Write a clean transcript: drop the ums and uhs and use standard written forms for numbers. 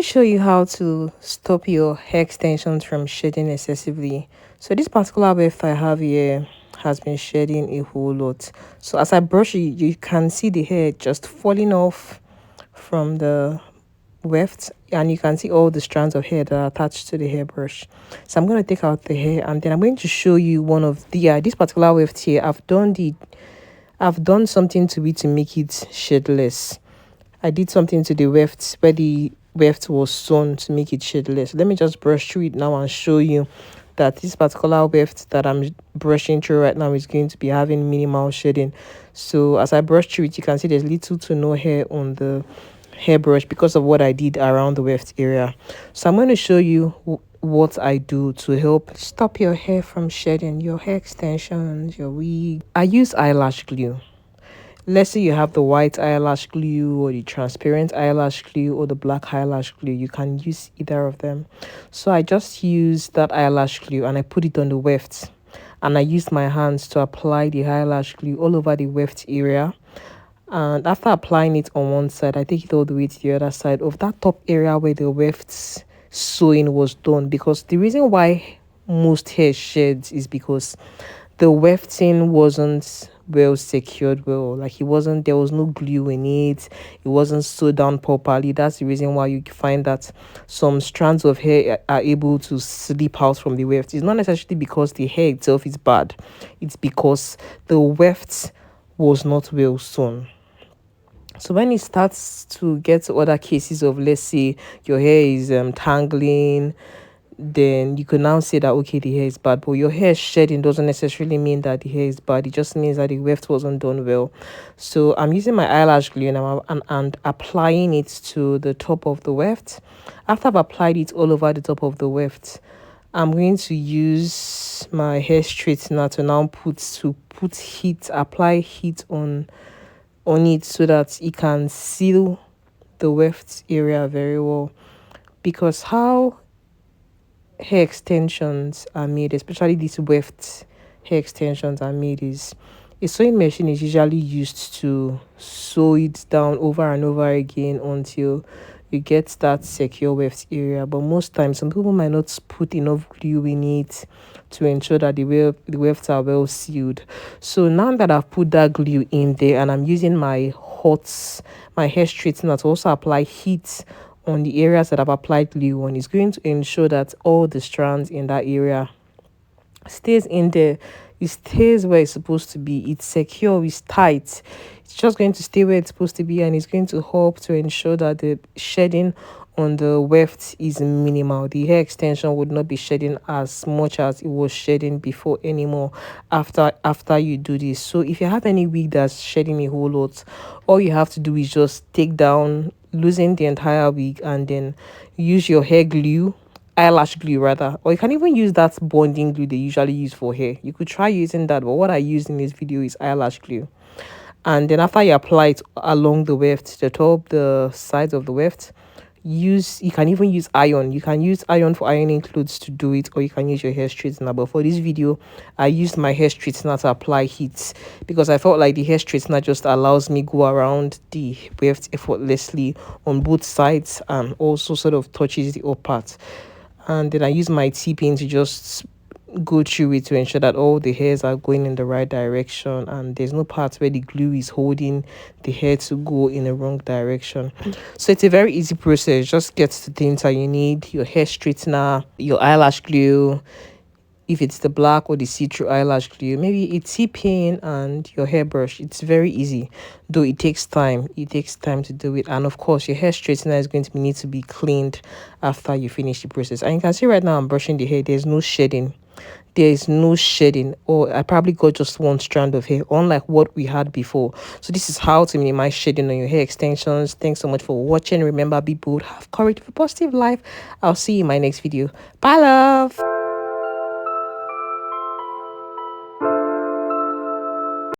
show you how to stop your hair extensions from shedding excessively. So this particular weft I have here has been shedding a whole lot. So as I brush it, you can see the hair just falling off from the weft, and you can see all the strands of hair that are attached to the hairbrush. So I'm going to take out the hair, and then I'm going to show you one of the this particular weft here. I've done something to it to make it shedless. I did something to the weft where the weft was sewn to make it shadless. Let me just brush through it now and show you that this particular weft that I'm brushing through right now is going to be having minimal shedding. So as I brush through it, you can see there's little to no hair on the hairbrush because of what I did around the weft area. So I'm going to show you what I do to help stop your hair from shedding, your hair extensions, your wig. I use eyelash glue. Let's say you have the white eyelash glue or the transparent eyelash glue or the black eyelash glue. You can use either of them. So I just use that eyelash glue and I put it on the weft, and I use my hands to apply the eyelash glue all over the weft area. And after applying it on one side, I take it all the way to the other side of that top area where the weft's sewing was done, because the reason why most hair sheds is because the wefting wasn't well secured well. Like there was no glue in it, it wasn't sewed down properly. That's the reason why you find that some strands of hair are able to slip out from the weft. It's not necessarily because the hair itself is bad, it's because the weft was not well sewn. So when it starts to get to other cases of, let's say your hair is tangling, then you could now say that okay, the hair is bad. But your hair shedding doesn't necessarily mean that the hair is bad. It just means that the weft wasn't done well. So I'm using my eyelash glue and applying it to the top of the weft. After I've applied it all over the top of the weft, I'm going to use my hair straightener to now apply heat on it so that it can seal the weft area very well. Because how hair extensions are made, especially these weft hair extensions are made, is a sewing machine is usually used to sew it down over and over again until you get that secure weft area. But most times some people might not put enough glue in it to ensure that the wefts are well sealed. So now that I've put that glue in there, and I'm using my hair straightener to also apply heat on the areas that I've applied glue on, is going to ensure that all the strands in that area stays in there. It stays where it's supposed to be. It's secure, it's tight. It's just going to stay where it's supposed to be, and it's going to help to ensure that the shedding on the weft is minimal. The hair extension would not be shedding as much as it was shedding before anymore after you do this. So if you have any wig that's shedding a whole lot, all you have to do is just loosen the entire wig, and then use your eyelash glue rather, or you can even use that bonding glue they usually use for hair. You could try using that, but what I used in this video is eyelash glue. And then after you apply it along the weft, the top, the sides of the weft, you can even use iron. You can use iron for ironing clothes to do it, or you can use your hair straightener. But for this video, I used my hair straightener to apply heat, because I felt like the hair straightener just allows me go around the weft effortlessly on both sides, and also sort of touches the up part. And then I use my T-pin to just go through it to ensure that all the hairs are going in the right direction, and there's no part where the glue is holding the hair to go in the wrong direction. So it's a very easy process. Just get the things that you need: your hair straightener, your eyelash glue, if it's the black or the see-through eyelash glue, maybe a T-pin, and your hairbrush. It's very easy, though it takes time. It takes time to do it. And of course, your hair straightener is going to need to be cleaned after you finish the process. And you can see right now I'm brushing the hair. There's no shedding. There is no shedding, or I probably got just one strand of hair, unlike what we had before. So this is how to minimize shedding on your hair extensions. Thanks so much for watching. Remember, be bold, have courage, have a positive life. I'll see you in my next video. Bye, love.